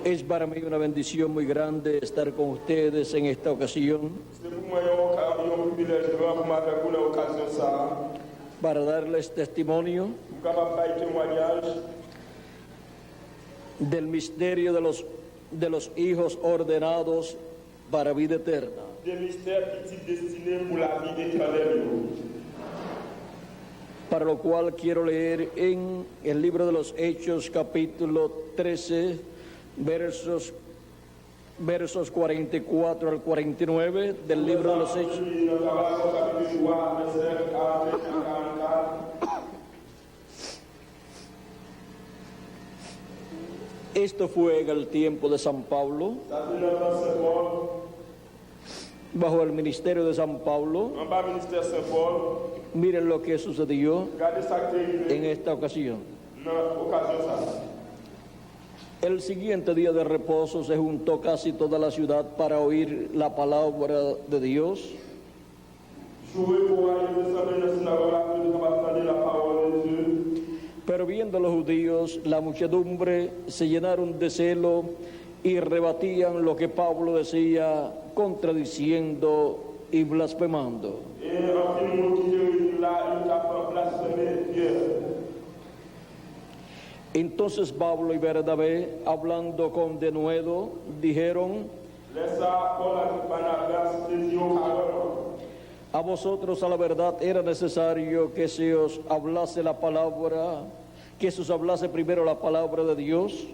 Es para mí una bendición muy grande estar con ustedes en esta ocasión C'est pour moi un privilège grand pour m'avoir pour l'occasion ça. para darles testimonio Pour capable faire témoignage del misterio de los hijos ordenados para vida eterna. des mystères qui sont destinés pour la vie éternelle. Para lo cual quiero leer en el libro de los Hechos, capítulo 13, versos 44 al 49 del libro de los Hechos. Esto fue en el tiempo de San Pablo, bajo el ministerio de San Pablo. En bas ministère Saint-Paul, Miren lo que sucedió regardez ça qui est arrivé en esta ocasión. dans l'occasion ça. El siguiente día de reposo se juntó casi toda la ciudad para oír la palabra de Dios. Jouer pour aller descendre dans la synagogue afin de entendre la parole de Dieu. Pero viendo los judíos, la muchedumbre se llenaron de celo y rebatían lo que Pablo decía, contradiciendo y blasfemando. Et en fin de monde qui est là, il a blasphémé Dieu. Entonces Pablo y Bernabé, hablando con denuedo, dijeron: Laissa Paul avec Barnabas te dire au carreau. a vosotros a la verdad era necesario que se os hablase la palabra, que se os hablase primero la palabra de Dios.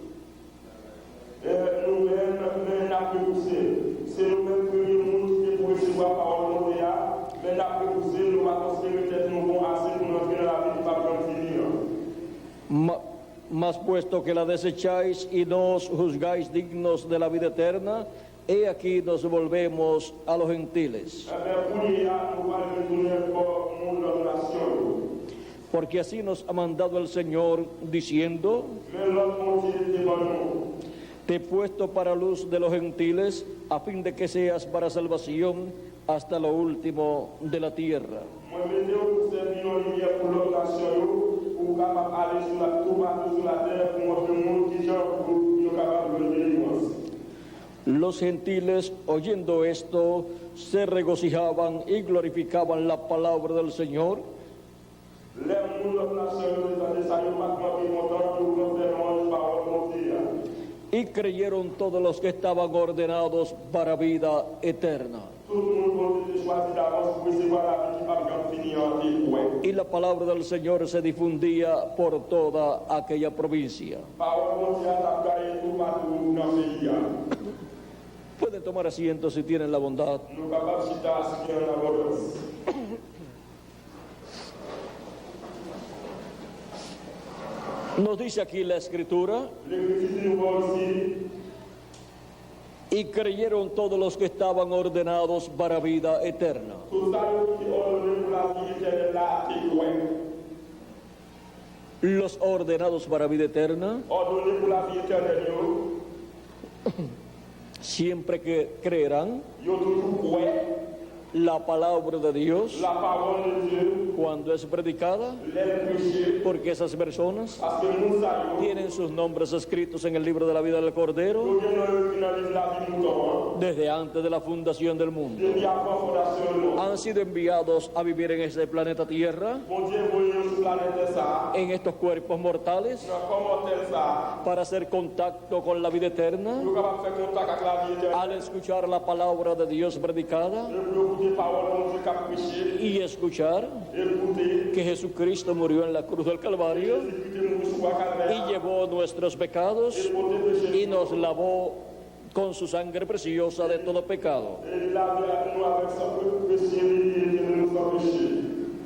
Nous-mêmes, nous n'avons poussé. C'est nous-mêmes que nous qui pour recevoir la parole de Dieu. Mais n'avons poussé, nous avons considéré que nous avons assez pour entrer dans la vie de Pablo finir. Mas puesto que la desecháis y no os juzgáis dignos de la vida eterna, he aquí nos volvemos a los gentiles. Porque así nos ha mandado el Señor, diciendo: te he puesto para luz de los gentiles, a fin de que seas para salvación hasta lo último de la tierra. Los gentiles, oyendo esto, se regocijaban y glorificaban la palabra del Señor. Y creyeron todos los que estaban ordenados para vida eterna. Y la palabra del Señor se difundía por toda aquella provincia. Pueden tomar asiento si tienen la bondad. Nos dice aquí la Escritura: y creyeron todos los que estaban ordenados para vida eterna. Los ordenados para vida eterna, siempre que creerán la palabra de Dios cuando es predicada, porque esas personas tienen sus nombres escritos en el libro de la vida del Cordero desde antes de la fundación del mundo. Han sido enviados a vivir en este planeta Tierra, en estos cuerpos mortales, para hacer contacto con la vida eterna, al escuchar la palabra de Dios predicada y escuchar que Jesucristo murió en la cruz del Calvario y llevó nuestros pecados y nos lavó con su sangre preciosa de todo pecado.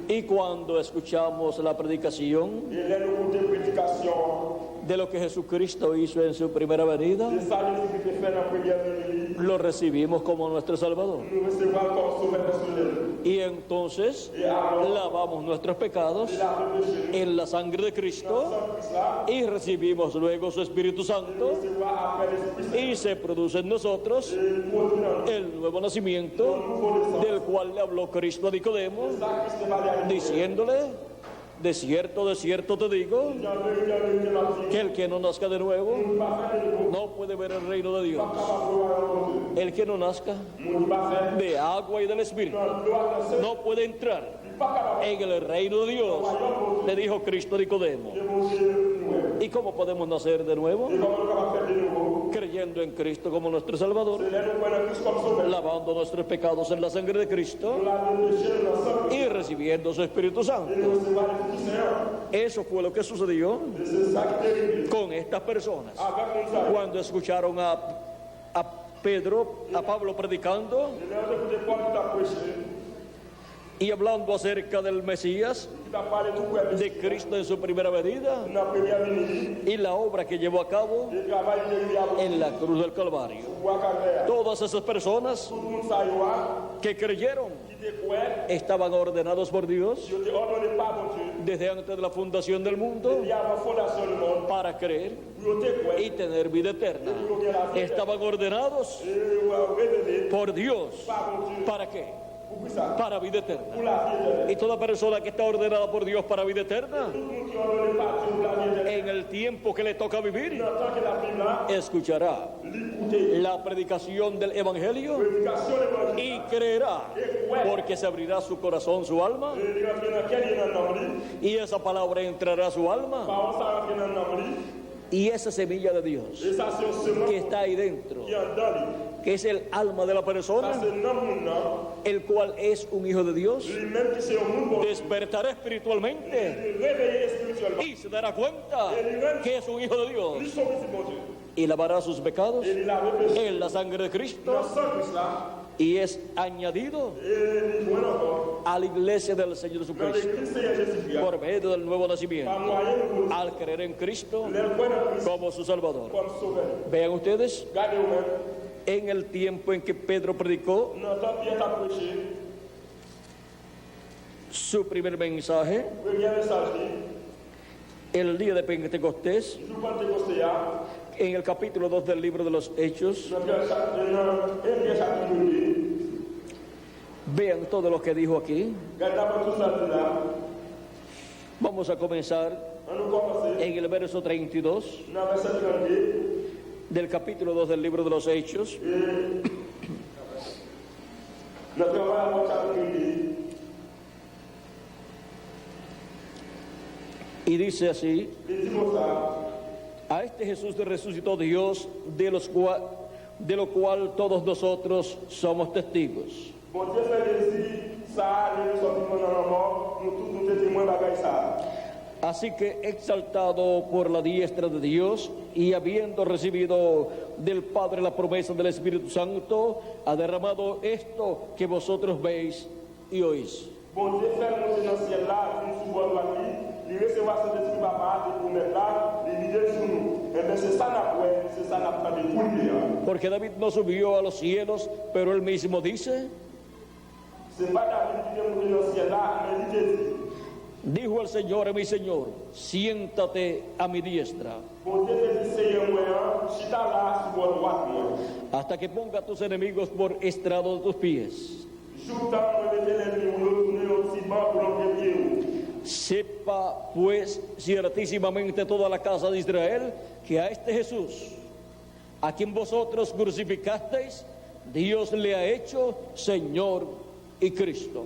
Y cuando escuchamos la predicación de lo que Jesucristo hizo en su primera venida, lo recibimos como nuestro Salvador. Y entonces lavamos nuestros pecados en la sangre de Cristo y recibimos luego su Espíritu Santo, y se produce en nosotros el nuevo nacimiento del cual le habló Cristo a Nicodemo, diciéndole: De cierto te digo, que el que no nazca de nuevo no puede ver el reino de Dios. El que no nazca de agua y del Espíritu no puede entrar en el reino de Dios, le dijo Cristo a Nicodemo. ¿Y cómo podemos nacer de nuevo? Creyendo en Cristo como nuestro Salvador, lavando nuestros pecados en la sangre de Cristo y recibiendo su Espíritu Santo. Eso fue lo que sucedió con estas personas cuando escucharon a Pablo predicando y hablando acerca del Mesías, de Cristo en su primera venida y la obra que llevó a cabo en la cruz del Calvario. Todas esas personas que creyeron estaban ordenados por Dios desde antes de la fundación del mundo para creer y tener vida eterna. Estaban ordenados por Dios. ¿Para qué? Para vida eterna. Y toda persona que está ordenada por Dios para vida eterna, en el tiempo que le toca vivir, escuchará la predicación del Evangelio y creerá, porque se abrirá su corazón, su alma, y esa palabra entrará a su alma. Y esa semilla de Dios que está ahí dentro, que es el alma de la persona, el cual es un hijo de Dios, despertará espiritualmente y se dará cuenta que es un hijo de Dios y lavará sus pecados en la sangre de Cristo y es añadido a la iglesia del Señor Jesucristo por medio del nuevo nacimiento, al creer en Cristo como su Salvador. Vean ustedes, en el tiempo en que Pedro predicó su primer mensaje, el día de Pentecostés, en el capítulo 2 del libro de los Hechos, vean todo lo que dijo aquí. Vamos a comenzar en el verso 32 del capítulo 2 del libro de los Hechos. Y dice así: a este Jesús resucitó Dios, de lo cual todos nosotros somos testigos. Así que, exaltado por la diestra de Dios y habiendo recibido del Padre la promesa del Espíritu Santo, ha derramado esto que vosotros veis y oís. Porque David no subió a los cielos, pero él mismo dice: dijo el Señor a mi Señor, siéntate a mi diestra, hasta que ponga a tus enemigos por estrado de tus pies. Sepa pues ciertísimamente toda la casa de Israel que a este Jesús, a quien vosotros crucificasteis, Dios le ha hecho Señor y Cristo.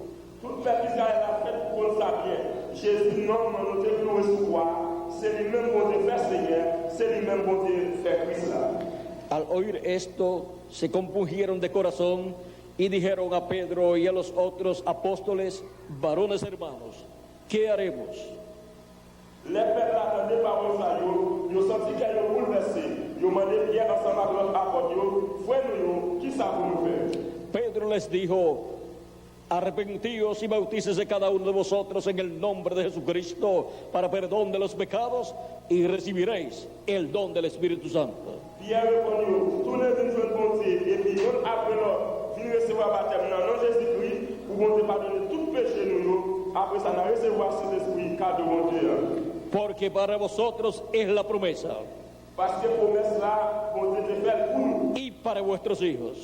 Al oír esto, se compungieron de corazón y dijeron a Pedro y a los otros apóstoles: varones hermanos, ¿qué haremos? Pedro les dijo: arrepentíos y bautícese cada uno de vosotros en el nombre de Jesucristo para perdón de los pecados y recibiréis el don del Espíritu Santo. Porque para vosotros es la promesa, y para vuestros hijos,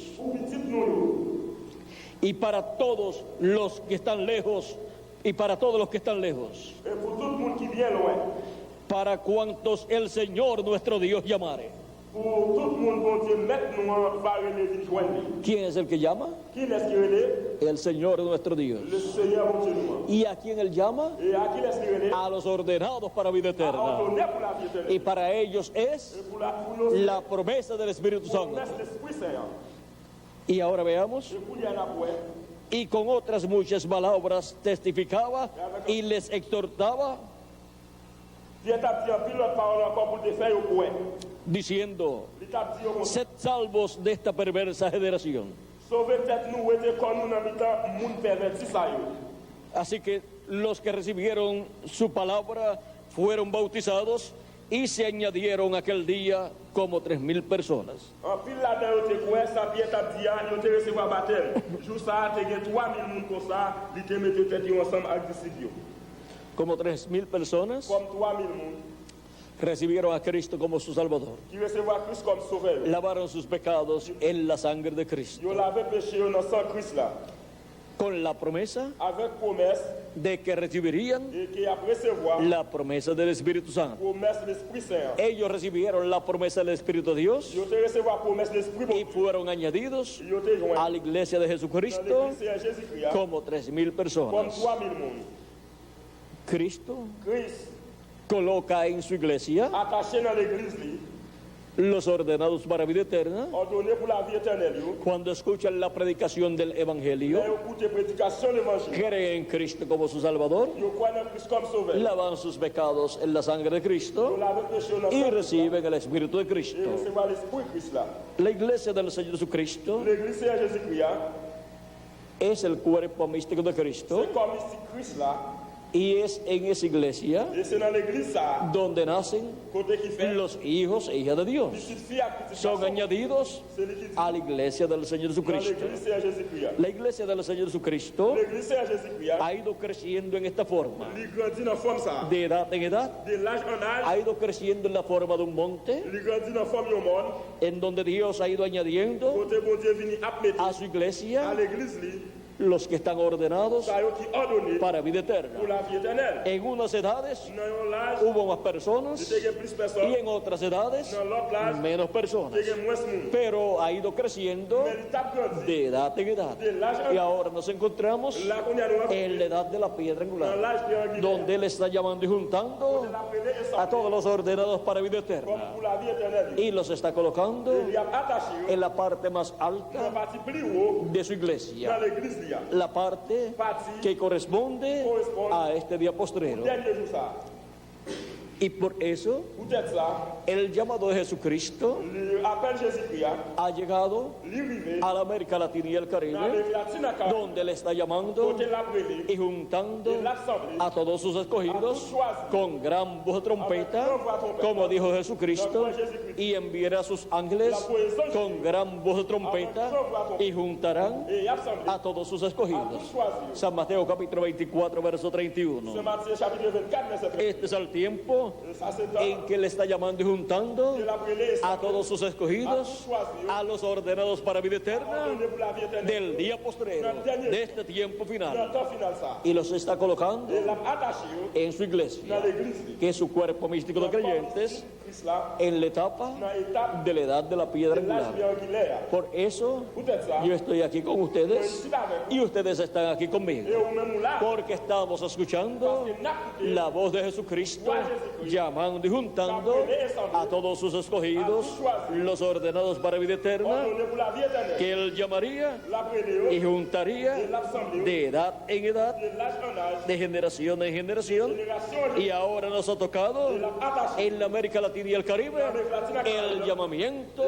y para todos los que están lejos, y para todos los que están lejos, et pour tout le monde qui vient loin, para cuantos el Señor nuestro Dios llamare. pour tout le monde, bon Dieu, maintenant, va reléver joindre. ¿Quién es el que llama? Qui est-ce qui relève? El Señor nuestro Dios. Le Seigneur, bon Dieu, nous. ¿Y a quién él llama? Et à qui est-ce qui relève? A los ordenados para vida À eterna. ordonner pour la vie éternelle. Y para ellos es Et pour nos la promesa del Espíritu Santo. promesses de l'Esprit Saint. Y ahora veamos. Et pour y en avoir, Y con otras muchas palabras testificaba y les exhortaba, Dieu t'a dit en pile l'autre parole encore pour te faire au point. diciendo: Il t'a dit au sed salvos de esta perversa generación. sauver tête nous, était comme nous dans le temps, monde perverti ça yo. Así que los que recibieron su palabra fueron bautizados y se añadieron aquel día como 3,000 personas. En pile là-dedans, yo te crois, ça Pierre t'a dit, yo te recevoir baptême. Jour ça, te gen 3,000 monde comme ça, il te mette tête yo ensemble avec disciples yo. Como 3,000 personas Comme 3,000 monde recibieron a Cristo como su Salvador. qui recevoir Christ comme sauveur. Lavaron sus pecados en la sangre de Cristo, Yo lavé péché yo dans sang Christ là, con la promesa avec promesse de que recibirían et qui a recevoir la promesa del Espíritu Santo. promesse de l'Esprit Saint. Ellos recibieron la promesa del Espíritu de Dios Yo te recevoir promesse de l'Esprit y bon. fueron añadidos Yo te joint a la iglesia de dans Jesucristo l'église Saint Jésus-Christ como 3,000 comme personas. 3,000 monde. Cristo Christ coloca en su iglesia attaché dans l'église li, los ordenados para vida eterna ordonné pour la vie éternelle yo. cuando escuchan la predicación del Là, Evangelio, yo écoute prédication de l'évangile. creen en Cristo como su Salvador, Yo crois dans Christ comme sauveur. lavan sus pecados en la sangre de Yo Cristo lavé péché dans y sang reciben el Espíritu de et Cristo. recevoir l'Esprit Christ là. La iglesia del Señor Jesucristo L'église Saint Jésus-Christ es el cuerpo místico de Cristo c'est comme ici Christ là, y es en esa iglesia et c'est dans l'église ça, donde nacen côté qui fait los hijos e hijas de Dios. petite fille à petite Son garçon. añadidos C'est lui qui dit a la iglesia del Señor dans Jesucristo. l'église Saint Jésus-Christ. La iglesia del Señor Jesucristo L'église Saint Jésus-Christ, ha ido creciendo en esta forma, il grandit dans forme ça. de edad en edad, De l'âge en âge, ha ido creciendo en la forma de un monte, il grandit dans forme du monde. en donde Dios ha ido añadiendo Côté bon Dieu vini à mettre a su à iglesia l'église li, los que están ordenados ça yo qui ordonné para vida pour eterna. la vie éternelle. En unas edades Dans l'âge, hubo más personas il y a plus de y personnes. en otras edades Dans l'autre âge, menos personas, il y a moins de monde. pero ha ido creciendo Mais il tape grandi. de edad en edad. De l'âge en Y âge, ahora nos encontramos là qu'on y a droit, en la edad de la piedra dans angular, l'âge triangulaire, donde Él está llamando y juntando il a appelé et a sorti todos los ordenados para vida comme eterna pour la vie éternelle. y los está colocando Il y a attaché en la parte más dans la alta partie plus haut de su dans iglesia, l'église li. la parte Partie que corresponde a este día postrero. dernier jour ça. Y por eso Peut-être ça, el llamado de Jesucristo l'appel Jésus-Christ, ha llegado l'arrivée a la América Latina y el dans Caribe, l'Amérique latine à Caraïbes, donde Él está llamando côté l'appelé, y juntando l'assemblée, a todos sus escogidos con gran voz de trompeta, como dijo Jesucristo, y enviará a sus ángeles con gran voz de trompeta y juntarán et assemblée a todos sus à escogidos. tous choisir. San Mateo capítulo 24, verso Ce 31. Matthieu chapitre 24, verset 30. Este es el tiempo Ça c'est temps, en que Él está llamando y juntando il a appelé a todos sus escogidos, a los ordenados para vida eterna, ordonné pour la vie éternelle. del día postrero, de este tiempo Dans final, le temps final ça. y los está colocando Il l'a attaché en su dans iglesia, l'église. que es su cuerpo místico de creyentes, Christ là, en la etapa dans l'étape de la edad de la piedra de l'âge angular. triangulaire. Por eso Peut-être ça, yo estoy aquí con ustedes ici avec y ustedes están aquí et conmigo, au même là, porque estamos escuchando la voz de Jesucristo llamando y juntando a todos sus escogidos, los ordenados para vida eterna, ordonné pour la vie éternelle. que Él llamaría L'appelé y juntaría l'assemblée de edad en edad, de l'âge en âge, de generación en generación, génération y ahora nos ha tocado en la América Latina y el Caribe el llamamiento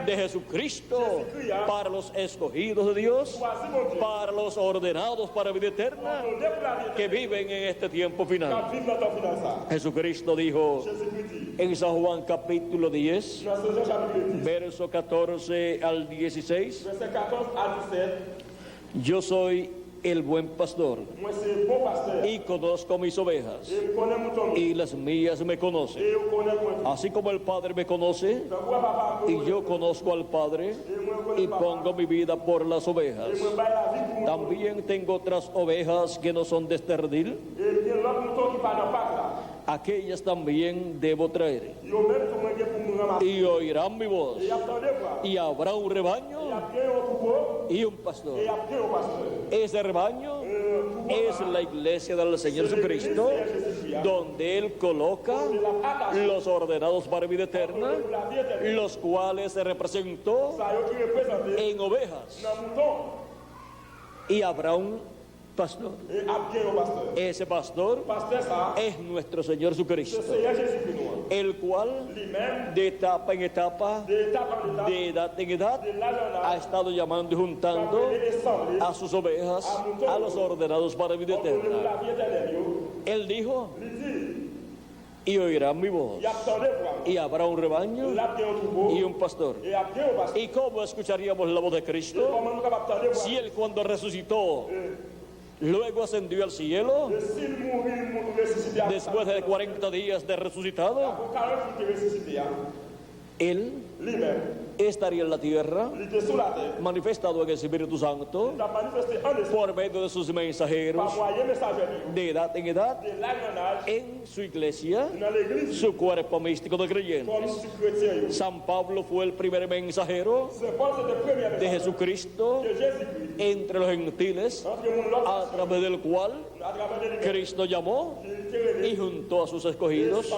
de Jesucristo para los escogidos de Dios, choisi mon Dieu. para los ordenados para vida eterna Ordonné pour la vie que viven en este tiempo final. éternelle. Vive dans ton final ça. Jesucristo dijo Jésus-Christ dit, en San Juan capítulo 10, dans Saint Jean chapitre 10, verso 14 al 16, verset 14 à 17, yo soy el buen pastor Moi c'est bon pasteur. y conozco mis ovejas Et je connais mon tombe. y las mías me conocen. Et je connais mon Así como el Padre me conoce Donc, moi, papa, y yo conozco al Padre y pongo mi vida por las ovejas. et moi, baille la vie pour mon También tengo otras ovejas que no son de este redil, Et bien, l'autre mouton qui part dans le parc, là, aquellas también debo traer. ils ont même tout mangé pour nous ramasser. Y oirán mi voz, Et attendez voir. y habrá un Il y rebaño a bien un troupeau y un pastor. et il y a bien un pasteur. Ese rebaño es la iglesia del Señor Jesucristo, donde Él coloca los ordenados para vida eterna, La vie éternelle. los cuales se representó Ça y est, qui représente en ovejas. dans le mouton Y habrá un pastor. et a bien un pasteur. Ese pastor Le pasteur, ça, es nuestro Señor c'est Jesucristo, le Seigneur Jésus-Christ. nous. el cual Lui-même, de etapa en etapa, d'étape en étape, de edad en edad, de l'âge en ha âge, estado llamando y juntando appelé et semblé, a sus ovejas, a los ordenados para vida pour donner eterna. la vie éternelle. yo. Él dijo, Il dit, y oirán mi voz, il y a attendez voir. y habrá un rebaño Il y a bien un troupeau y un pastor. et il y a bien un pasteur. ¿Y cómo escucharíamos la voz de Cristo? Comment nous capables d'attendre voir? Si Él cuando resucitó, luego ascendió al cielo, Et s'il mourit, il mourit ressuscité à después de 40 días de resucitado, Pour 40 jours qu'il est ressuscité, hein. Él Lui-même, estaría en la tierra, il était sur la terre. manifestado en el Espíritu Santo, Il a manifesté un esprit por medio de sus par mensajeros, moyen messager de edad en edad, de l'âge en âge en su iglesia, dans l'église su cuerpo místico de comme creyentes. si chrétien. San Pablo fue el primer mensajero C'est Paul, c'était le premier de messager Jesucristo de Jésus-Christ. entre los gentiles, Entre le monde l'autre, a través del cual à travers les lumières, Cristo llamó il était révélé y juntó a sus escogidos,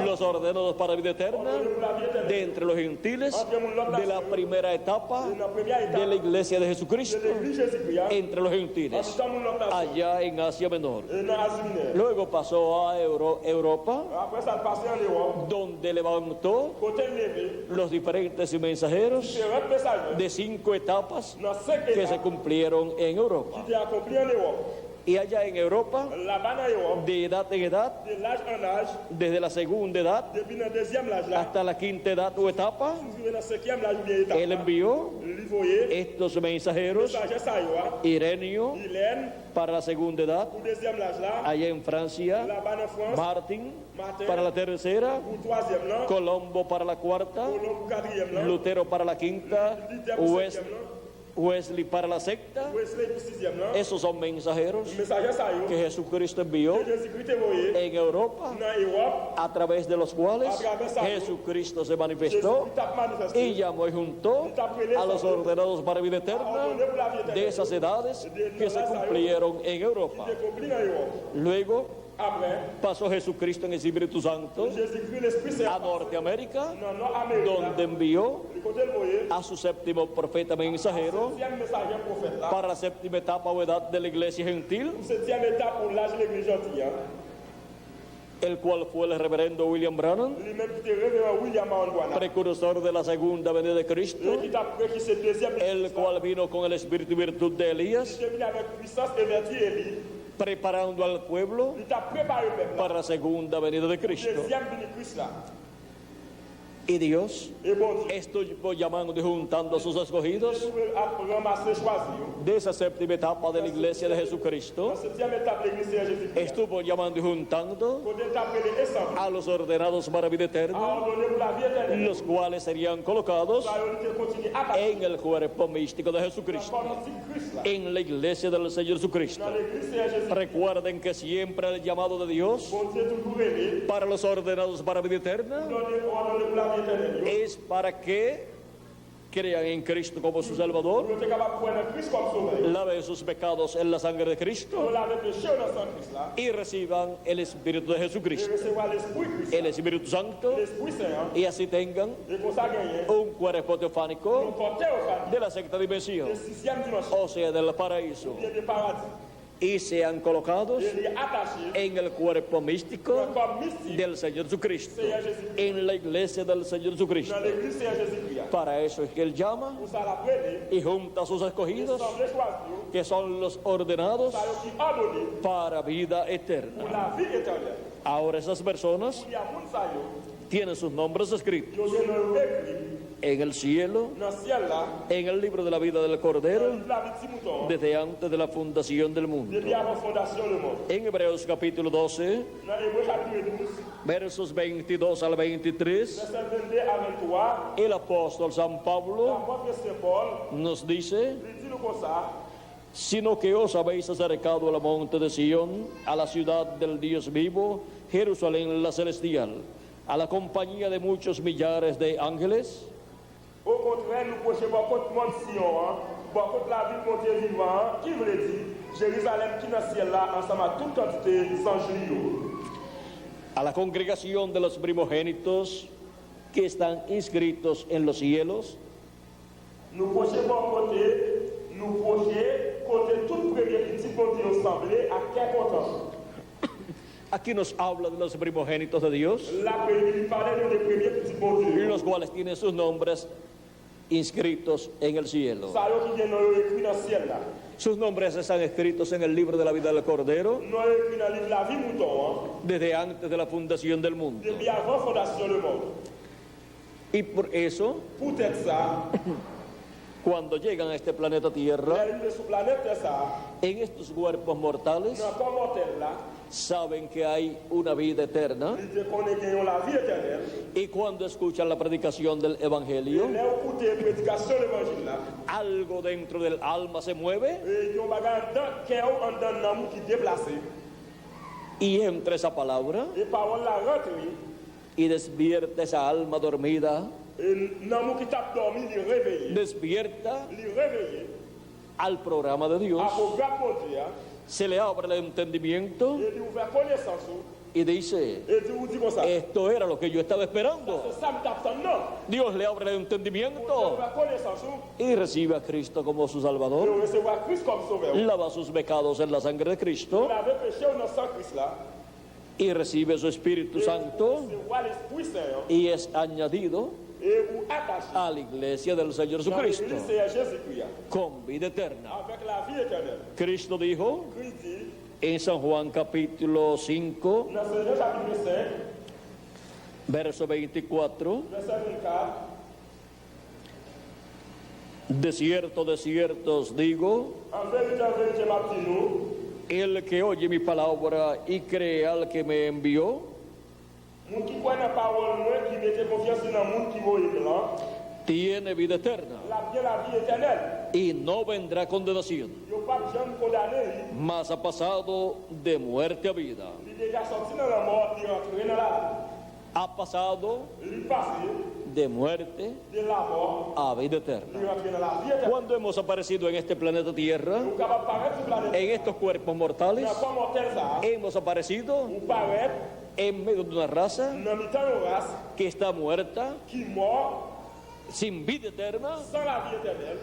los ordenados para vida eterna, pour la vie éternelle. de entre los gentiles, de la primera etapa Dans la première de étape la iglesia de de Jesucristo, l'église Jésus-Christ, hein. entre los En gentiles, tout monde l'autre nation. allá en Asia Menor. Et dans l'Asie mineure. Luego pasó a Europa, Après ça, il passait en Europe. donde levantó Côté levé, los diferentes mensajeros c'est un messager de 5 etapas dans 5 que se étapes cumplieron en Europa. qui était accompli en Europe. Y allá en Europa, Là-bas en Europe, de edad en edad, de l'âge en âge, desde la segunda edad depuis le deuxième âge là, hasta la quinta edad o etapa, jusqu'à le cinquième âge ou bien étape. Él envió Il voyait, estos mensajeros, messager ça y est, Irenio Hélène, para la segunda edad, pour deuxième âge là, allá en Francia, là-bas en France, Martin Martin, para la tercera, pour troisième là, Colombo para la cuarta, pour quatrième là, Lutero para la quinta, Luther pour Wes- septième là, Wesley para la sexta. Wesley pour sixième là. Esos son mensajeros Le messager ça y que est, Jesucristo envió que Jésus-Christ voyait en Europa, dans Europe, a través de los cuales Jesucristo se manifestó Jésus-Christ a manifesté, y llamó y juntó a los ordenados para vida eterna ordonné pour la vie de éternelle, esas edades que se cumplieron en Europa. qui est accompli en Europe. Luego Après, pasó Jesucristo en el Espíritu Santo Jésus-Christ, l'Esprit Saint, a Norteamérica, dans Nord-Amérique, donde envió du côté de voyez, a su séptimo profeta mensajero septième messager prophète là, para la séptima etapa o edad de la iglesia gentil, septième étape pour l'âge de l'église gentille, hein. el cual fue el reverendo William Branham, Lui-même qui était révérend William Arnwana, precursor de la segunda venida de Cristo, et qui t'a qui c'est deuxième el cual vino con el espíritu y virtud de Elías, qui est venu avec puissance et vertu Élie, preparando al pueblo il t'a préparé le peuple là, para la segunda venida de Cristo. deuxième venue Christ là. Y Dios Et bon Dieu, estuvo llamando y juntando a sus escogidos Jésus a ramassé, choisi, de esa séptima etapa de la iglesia de Jesucristo. dans septième étape de l'église de Jésus-Christ, Estuvo llamando y juntando côté t'appelé ensemble, a los ordenados para vida a eterna, ordonné pour la vie éternelle, los cuales serían colocados ça a continué à passer, en el cuerpo místico de Jesucristo, pendant Christ là, en la iglesia del Señor Jesucristo. dans l'église de Jésus, Recuerden que siempre el llamado de Dios bon Dieu toujours aimé, para los ordenados para vida eterna ordonné pour la vie éternelle, es para que crean en Cristo como su Salvador, pour être capable de prendre Christ comme sauveur, laven sus pecados en la sangre de Cristo pour laver péché dans son Christ là, y reciban el Espíritu de et Jesucristo, recevoir l'Esprit Christ, el Espíritu Santo, l'Esprit Saint, hein, y así tengan et pour ça gagner, un cuerpo on teofánico portait au paradis, de la sexta dimensión, le sixième dimension, o sea, del paraíso, bien du paradis, y sean colocados et il est attaché, en el cuerpo místico comme mystique, del Señor Jesucristo, en la iglesia del Señor Jesucristo. dans l'église de Jésus-Christ. Para eso es que Él llama Pour ça la prêter, y junta a sus escogidos, sans les choisir, que son los ordenados ça qui a donné para vida pour eterna. la vie éternelle. Ahora esas personas Il y a moun sa yo, tienen sus nombres escritos yo gen écrit en el cielo, dans le ciel là, en el libro de la vida del Cordero, dans la vie de Mouton, desde antes de la fundación del mundo. depuis avant fondation du monde. En Hebreos capítulo 12, Dans Hébreux chapitre 12, versos 22 al 23, verset 22 à 23, el apóstol San Pablo l'apôtre Saint Paul, nos dice: il dit nous comme ça, sino que os habéis acercado al monte de Sión, a la ciudad del Dios vivo, Jerusalén la celestial, a la compañía de muchos millares de ángeles. au contraire, nous projetons par contre monde Sion, par contre la ville de Dieu vivant, qui veut dire Jérusalem qui est dans le ciel là, ensemble à toute quantité sans juillet. A la congregación de los primogénitos que están inscritos en los cielos, Nous projetons par côté, nous projetons côté tout premier petit côté assemblée à quel content. aquí nos habla de los primogénitos de Dios, La première parle des premiers petits bon Dieu. los cuales tienen sus nombres inscritos en el cielo. Ça y est qui vient écrit dans le ciel là. Sus nombres están escritos en el libro de la vida del Cordero Nous écrit dans le livre La vie mouton, desde antes de la fundación del mundo. depuis avant fondation du monde. Y por eso, Peut-être ça, cuando llegan a este planeta Tierra, les sur planète ça, en estos cuerpos mortales, dans pas mortel là, saben que hay una vida eterna, il dit qu'on est gagné la vie éternelle. y cuando escuchan la predicación del Evangelio, Là où écouter la prédication de l'évangile là, algo dentro del alma se mueve et ils ont bagage dans cœur en dans l'amour qui déplacé. y entra esa palabra Et parole la rentre y despierta esa alma dormida, et l'amour qui t'a dormi, il réveillé. despierta Il réveillé. al programa de Dios, À programme mon Dieu, se le abre el entendimiento et il ouvert connaissance. y dice: Et il vous dit comme ça. esto era lo que yo estaba esperando. C'est ça me tape non. Dios le abre el Il entendimiento ouvert connaissance. y recibe a Cristo como su Et Salvador, on recevra Christ comme sauveur. lava sus pecados en la sangre de Cristo Il avait péché dans sang Christ là. y recibe su Espíritu Santo C'est roi l'Esprit Saint. y es añadido Et vous attachez a la iglesia del Señor dans Jesucristo l'église Seigneur Jésus-Christ. con vida eterna. Avec la vie éternelle. Cristo dijo Christ dit, en San Juan capítulo 5, dans Seigneur chapitre 5, verso 24: verset 24, de cierto os digo, en vérité, m'a dit nous, el que oye mi palabra y cree al que me envió, moun qui croit dans la parole, moi, qui mette confiance dans le monde qui voit là, tiene vida eterna la bien la vie éternelle. y no vendrá condenación, Il n'y a pas de gens condamnés. mas ha pasado de muerte a vida. Il est déjà sorti dans la mort, il est rentré dans la Ha pasado vie. Il est passé de muerte de la mort, a vida il eterna. est rentré dans la vie éternelle. Cuando hemos aparecido en este planeta Tierra, Vous capable de paraître sur la planète. en estos cuerpos mortales, Dans pas mortel ça. hemos aparecido Vous paraître en medio de una raza dans le temps de race que está muerta, qui mort sin vida eterna, sans la vie éternelle.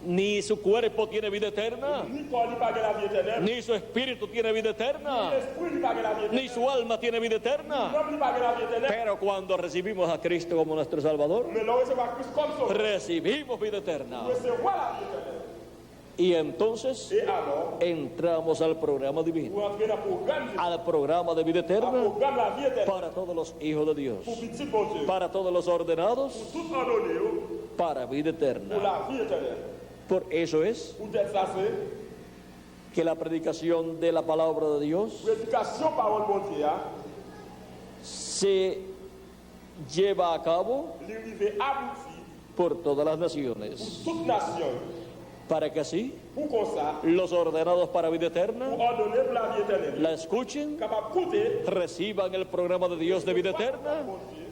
ni su cuerpo tiene vida eterna, Ni corps n'y pas la vie éternelle. ni su espíritu tiene vida Ni eterna, l'esprit n'y pas la vie ni éternelle. su alma tiene vida eterna. L'homme n'y pas la vie éternelle. Pero cuando recibimos a Cristo como nuestro Salvador, Mais l'on recevra Christ comme sauveur. recibimos vida eterna. Nous recevoir la vie éternelle. Y entonces Et alors, entramos al programa divino, vous entrez dans le programme divin. al programa de vida Le eterna programme la vie éternelle. para todos los hijos de Dios, Pour petit bon Dieu. para todos los ordenados, Tout en donné, para vida pour eterna. la vie éternelle. Por eso es Pour être ça, c'est que la predicación de la palabra de Dios prédication parole bon Dieu. se lleva a cabo L'arrivée aboutie por todas las naciones, toute nation. para que así Pour comme ça, los ordenados para vida eterna pour ordonner pour la vie éternelle. la escuchen, Capable d'écouter. reciban el programa de Dios de vida eterna Bon Dieu.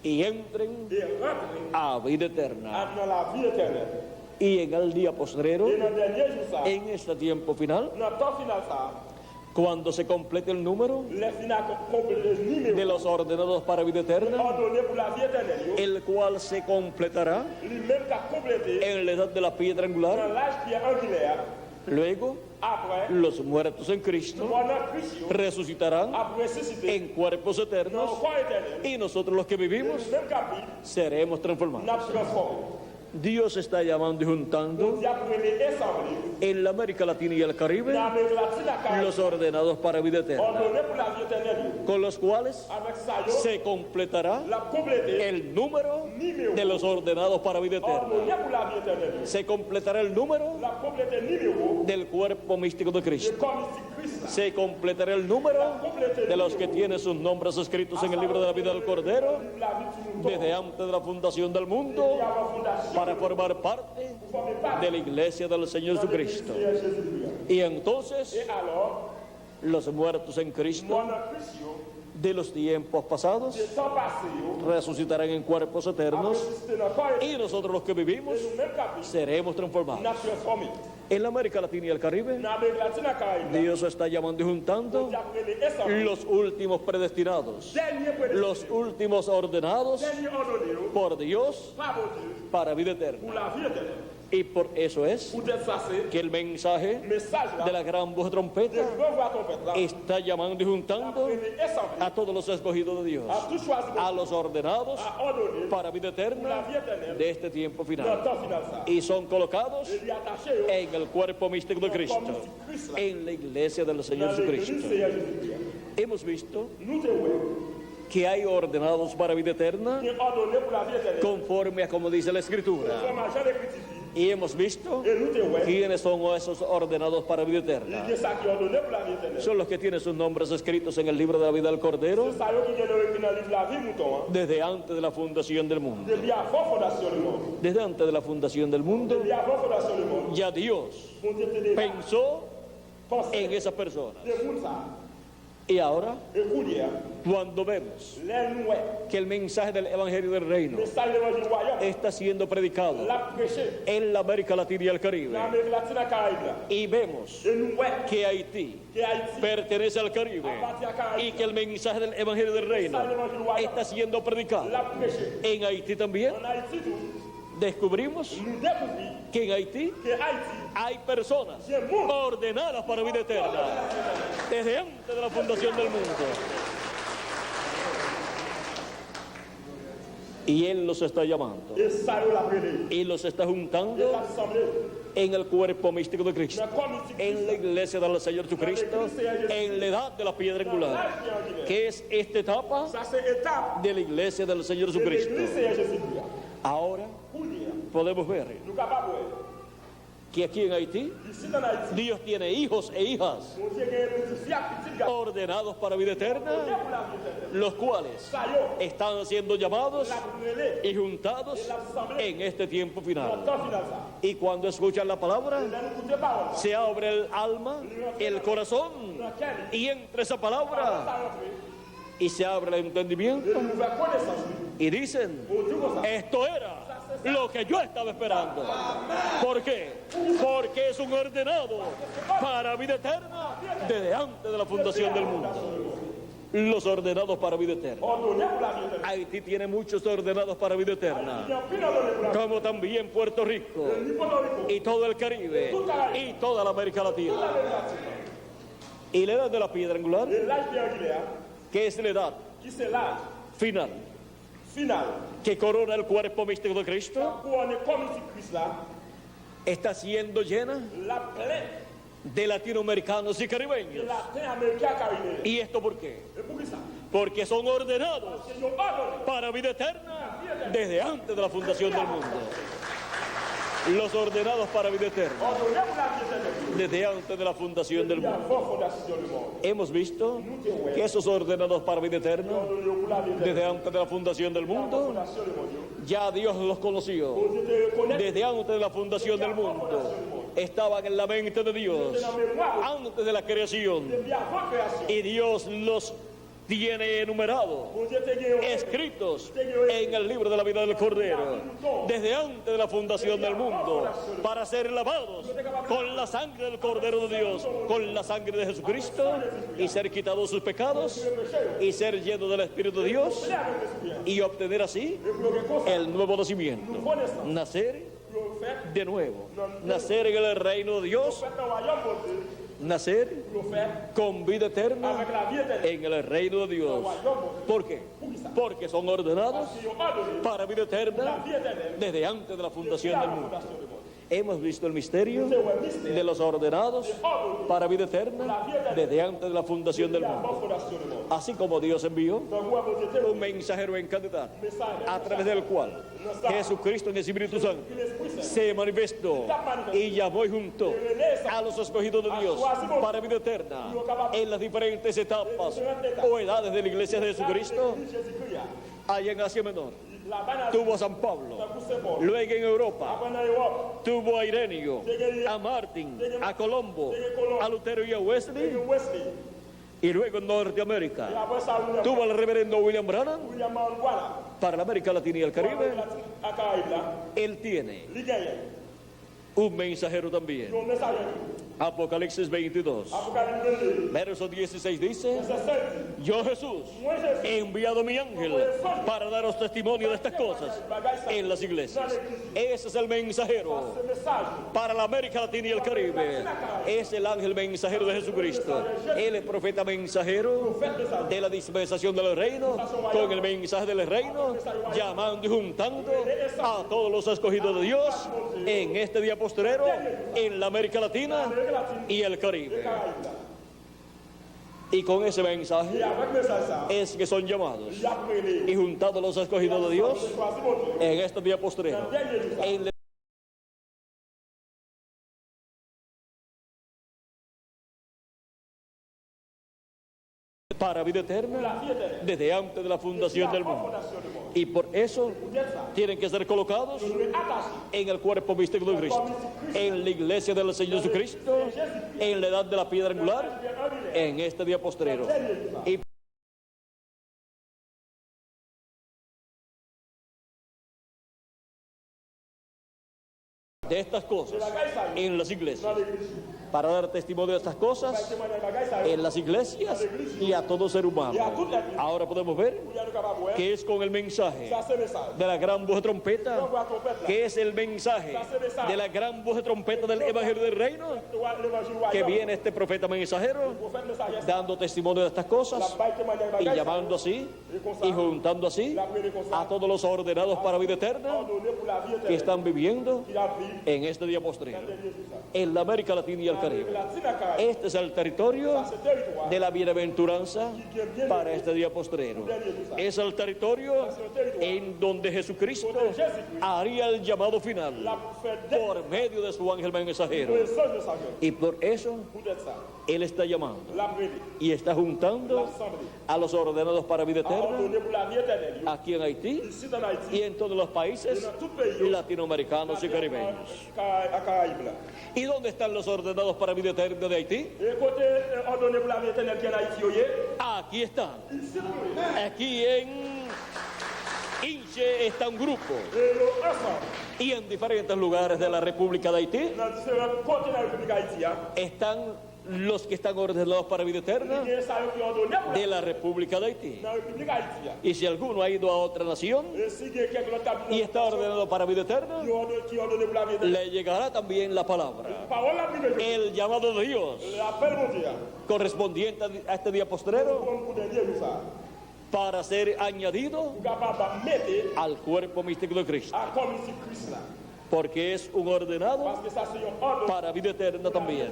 y entren Et rentrer a vida eterna. dans la vie éternelle. Y en el día postrero, Et dans le dernier jour, ça, en este tiempo final, dans le temps final, ça, cuando se complete el número les final le de numéro los ordenados para vida eterna, ordonné pour la vie éternelle. el cual se completará Lui-même qui a complété en la edad de la piedra dans angular, l'âge qui est angulaire. luego Après, los muertos en Cristo pendant Christ, resucitarán après ressuscité en cuerpos dans eternos le corps éternel. y nosotros los que vivimos Même chapitre, seremos transformados. n'a transformé. Dios está llamando y juntando Dieu a appelé assemblée en la América Latina y el Caribe dans l'Amérique latine la Caraïbe, los ordenados para vida eterna, ordonné pour la vie éternelle. con los cuales Avec ça, yo, se completará la complété, el número de los ordenados para vida eterna. ordonné pour la vie éternelle. Se completará el número La complété numéro del cuerpo místico de de Cristo. comme Christ. Se completará el número de los que tienen sus nombres escritos en el libro de la vida del Cordero La vie du monde. desde antes de la fundación del mundo Il y a une fondation para formar parte pour former partie de la iglesia del Señor Jesucristo. de Jésus-Christ. Y entonces Et alors, los muertos en Cristo mon Christ, de los tiempos pasados des temps passés, resucitarán en cuerpos eternos ressuscité dans le corps y nosotros los que vivimos et nous-mêmes capés, seremos transformados. nous transformés. En la América Latina y el Caribe, Dans l'Amérique latine la Caraïbe, Dios está llamando y juntando Dieu a appelé assemblée, los últimos predestinados, dernier prédestiné, los últimos ordenados dernier ordonné, por Dios par mon Dieu, para vida eterna. pour la vie éternelle. Y por eso es Pour être sacé, que el mensaje message là, de la gran voz de trompeta de grand voix trompette là, está llamando y juntando appelé assemblée, a todos los escogidos de Dios, a tout choisi, a los ordenados a ordonné, para vida pour la eterna vie éternelle, de este tiempo dans le final. temps final ça. Y son colocados Et lui attaché en el cuerpo místico de comme Cristo, Christ là, en la iglesia del Señor dans l'église Jesucristo. Seigneur Jésus-Christ. Hemos visto Nous te voyons, que hay ordenados para vida eterna qui est ordonné pour la vie éternelle, conforme a como dice la Escritura. comme à Jean l'écriture. Y hemos visto Et nous te voyons, quiénes son esos ordenados para vida eterna. il y a ça qui est ordonné pour la vie éternelle. Son los que tienen sus nombres escritos en el libro de la vida del Cordero C'est ça qui est écrit dans le livre de la vie, mouton, hein. desde antes de la fundación del mundo. Depuis avant fondation du monde. Desde antes de la fundación del mundo, Depuis avant fondation du monde. ya Dios Mon Dieu te déjà pensó pensé en esas personas. de monde ça. Y ahora, Et pour dire, cuando vemos les noués, que el mensaje del Evangelio del Reino le salut de l'évangile royaume, está siendo predicado l'a prêché en la América Latina y el dans Caribe, l'Amérique latine à Caraïbe là. y vemos Et nous voyons que Haití que Haïti pertenece al Caribe appartient à Caraïbe. y que el mensaje del Evangelio del Reino Salut de l'évangile royaume, está siendo predicado l'a prêché. en Haití también, En Haïti, tout, descubrimos nous découvrons que en Haití que Haïti, hay personas ordenadas para vida eterna desde antes de la fundación del mundo. Y Él los está llamando et salut l'a prêché. y los está Et juntando l'assemblée, en el cuerpo místico de Cristo, dans comme ici, en la iglesia del Señor Jesucristo, en la edad de la piedra angular, que es esta etapa ça c'est étape de la iglesia del Señor de Jesucristo. l'église Seigneur Jésus-Christ. Ahora Pour dire, podemos ver nous capables de voir, que aquí en Haití ici dans Haïti, Dios tiene hijos e hijas mon Dieu gagne petit fille, petit gars, ordenados para vida eterna, pour la vie éternelle. los cuales Ça y est, están siendo llamados la brûlée, y juntados en este tiempo dans final. le temps final ça. Y cuando escuchan la palabra, Là, nous écoutons parole. se abre el alma, el corazón, Dans lequel y entre esa ça palabra rentre, y se abre el entendimiento et nous faire connaissance. y dicen, Pour dire comme ça. esto era lo que yo estaba esperando. ¿Por qué? Porque es un ordenado para vida eterna desde antes de la fundación del mundo. Los ordenados para vida eterna. Ordonné pour la vie éternelle. Haití tiene muchos ordenados para vida eterna, Il y a plus ordonné pour la vie como también Puerto Rico éternelle. Ni Puerto Rico, y todo el Caribe y toda la América Latina. Y la edad de la piedra angular, et l'âge triangulaire, que es la edad qui c'est l'âge final final. que corona el cuerpo místico de Cristo, Pour on est comme ici Christ là, está siendo llena la pleine de latinoamericanos y de caribeños. latin américain caribéen. ¿Y esto por qué? Et pour qui ça? Porque son ordenados C'est nos ordonnés. para vida eterna desde antes de la fundación del mundo. Los ordenados para vida eterna Ordonné pour la vie éternelle. desde antes de la fundación del Il y a mundo. fort fondation du monde. Hemos visto que esos ordenados para vida eterna Ordonné pour la vie éternelle. desde antes de la fundación del mundo, Fondation du monde. ya Dios los conoció. Mon Dieu te reconnaît. Desde antes de la fundación del mundo estaban en la mente de Dios C'est la mémoire. antes de la creación, Depuis avant création. y Dios los tiene enumerados, Mon Dieu te guérit. escritos en el libro de la vida del Cordero, desde antes de la fundación del mundo, para ser lavados con la sangre del Cordero de Dios, con la sangre de Jesucristo, y ser quitados sus pecados, y ser llenos del Espíritu de Dios, y obtener así el nuevo nacimiento, nacer de nuevo, nacer en el reino de Dios, nacer con vida eterna Avec la vie éternelle. en el reino de Dios. ¿Por qué? Pour qui ça? porque son ordenados Parce qu'ils ont ordonné para vida la eterna vie éternelle desde antes de la depuis fundación la del mundo. fondation du monde. Hemos visto el misterio de los ordenados para vida eterna desde antes de la fundación del La mundo. fondation du monde. Así como Dios envió Donc, vous avez été un mensajero en candidato a través del cual Jesucristo en el Espíritu Santo se manifestó y llamó y juntó a los escogidos de Dios para vida eterna en las diferentes etapas o edades de la iglesia de Jesucristo. Jésus-Christ. Allá en Asia Menor Là-bas, tuvo a San Pablo, luego en Europa en Europe, tuvo a Ireneo, a Martín, a Colombo, a Lutero y a Wesley, Wesley. y luego en Et Norteamérica après ça, tuvo al reverendo William Branham William Mangwala. para la América Latina y el Caribe. À Caraïbes, là, Él tiene il gagne. un mensajero también. Ils ont un message. Apocalipsis 22, Apocalypse 22, verso 16 dice: verset 7. Yo Jesús Moi, Jésus, he enviado mi ángel para daros testimonio de estas cosas en las iglesias. Ese es el mensajero ce message, para la América Latina y el Caribe. Es el ángel mensajero de Jesucristo. Él es profeta mensajero de la dispensación del reino, con el mensaje del reino, llamando y juntando a todos los escogidos de Dios en este día postrero, en la América Latina y el Caribe. Y con ese et mensaje avec message, ça, es que son llamados il a appelé y juntados los escogidos de Dios choisi mon Dieu. en este día postrero, en la para vida eterna La vie éternelle. desde antes de la fundación del mundo. Fondation du monde. Y por eso tienen que ser colocados Nous attachés. en el cuerpo místico de Cristo, en la iglesia del Señor Jesucristo, en la edad de la piedra angular, en este día postrero. Y de estas cosas en las iglesias, para dar testimonio de estas cosas Témoigner la gagne, ça, en las iglesias y a todo ser humano. Ahora podemos ver il y a le capable, ouais. que es con el mensaje Ça, c'est le message. de la gran voz de trompeta, Donc, la trompette, là, que es el mensaje de la gran voz de trompeta del Evangelio del Reino, l'évangile que royal, viene este profeta mensajero prophète messager, dando testimonio de estas cosas la témoigner la y gagne, llamando así y juntando así a todos los ordenados para vida eterna ordonné pour la vie que éternelle. están viviendo Il a pris en este día postrero, en la América Latina y el Caribe. la Tinacaï, Este es el territorio ce territoire, de la bienaventuranza para este día postrero. Es el territorio en donde Jesucristo haría el llamado final la fête de por medio de su ángel mensajero. le seul messager. Y por eso Peut-être ça. Él está llamando La prêté, y está juntando a los ordenados para vida a eterna ordonné pour la vie éternelle. aquí en Haití Ici dans Haïti, y en todos los países latinoamericanos y caribeños. à Caraïbes, là. ¿Y dónde están los ordenados para vida eterna de Haití? Et côté ordonné pour la vie éternelle qui est en Haïti, voyez, Aquí están. ici, oui. Aquí en Inche está un grupo Et nous, ensemble, y en diferentes lugares de la República de Haití dans différents côtés de la République d'Haïti, hein, están los que están ordenados para vida eterna il y a ça qui est ordonné pour de la República de Haití. la République d'Haïti. Hein. Y si alguno ha ido a otra nación Et si il y a quelques autres cabinets y está ordenado para vida eterna, qui est ordonné pour la vie éternelle, le llegará también la palabra, parole la Bible, el llamado de Dios l'appel mon Dieu, hein, correspondiente a este día postrero pour des lieux, ça, para ser añadido pour capable de mettre al cuerpo místico de Cristo, à comme ici Christ là. porque es un ordenado Parce que ça, c'est un ordre para vida eterna también.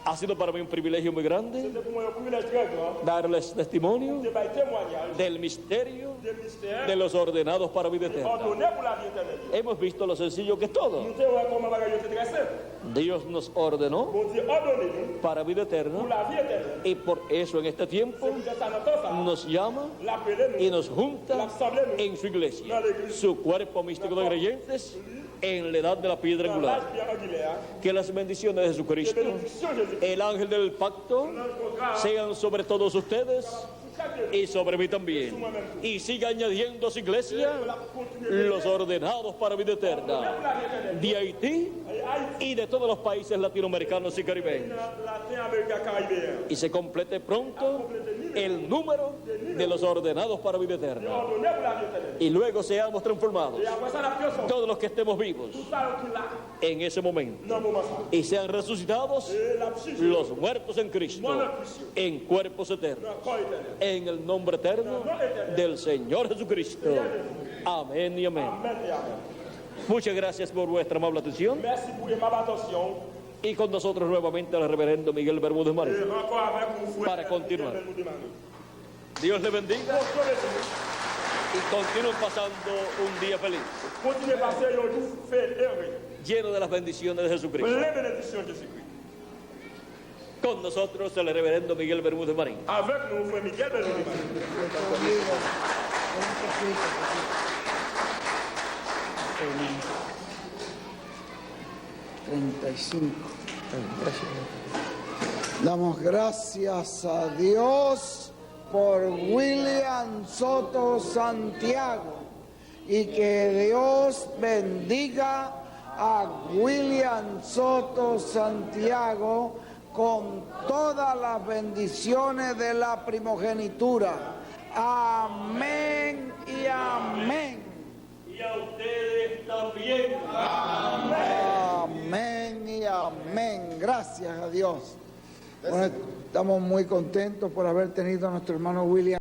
Ha sido para mí un privilegio muy grande C'était pour moi un privilège très grand darles testimonio de faire témoignage del misterio des mystères de los ordenados para vida eterna. ordonnés pour la vie éternelle. Hemos visto lo sencillo que es todo. Nous devons comment bagaille c'est très simple. Dios nos ordenó Bon Dieu ordonné nous para vida pour eterna la vie éternelle. y por eso en este tiempo C'est peut-être ça dans tout ça. nos llama L'appeler y nous, nos junta l'assemblée nous, en su iglesia, su cuerpo místico de creyentes en la edad de la piedra dans angular. l'âge bien angulaire. Que las bendiciones de Que Jesucristo, bénédiction Jésus. el ángel del pacto, Notre contrat, sean sobre todos ustedes chaque y sobre mí también. Y siga añadiendo a su iglesia los ordenados para vida eterna de Haití y de todos los países latinoamericanos y caribeños. la terre américaine caribéenne. Y se complete pronto Compléter el número de los ordenados para vida et eterna. ordonnés pour la vie éternelle. Y luego seamos transformados, Et après ça, la personne, todos los que estemos vivos tout ça qui là, en ese momento, dans le moment ça. y sean resucitados Et la psyché, los muertos en Cristo, en cuerpos eternos, dans le corps éternel. en el nombre eterno del Señor Jesucristo. Amén y amén. Amen et amen. Muchas gracias por vuestra amable atención. Merci pour aimable attention. Y con nosotros nuevamente el reverendo Miguel Bermúdez Marín. Et encore avec vous, frère. Para continuar. Nous demandons. Dios le bendiga Bonjour, les amis. y continúen pasando un día feliz, Continuez à passer un jour fait heureux. lleno de las bendiciones de Jesucristo. Plein bénédiction de Jésus-Christ. Con nosotros el reverendo Miguel Bermúdez Marín. Avec nous, frère Miguel Bermúdez. Damos gracias a Dios por William Soto Santiago y que Dios bendiga a William Soto Santiago con todas las bendiciones de la primogenitura. Amén y amén. Y a ustedes también. Amén y amén. Gracias a Dios. Bueno, estamos muy contentos por haber tenido a nuestro hermano William.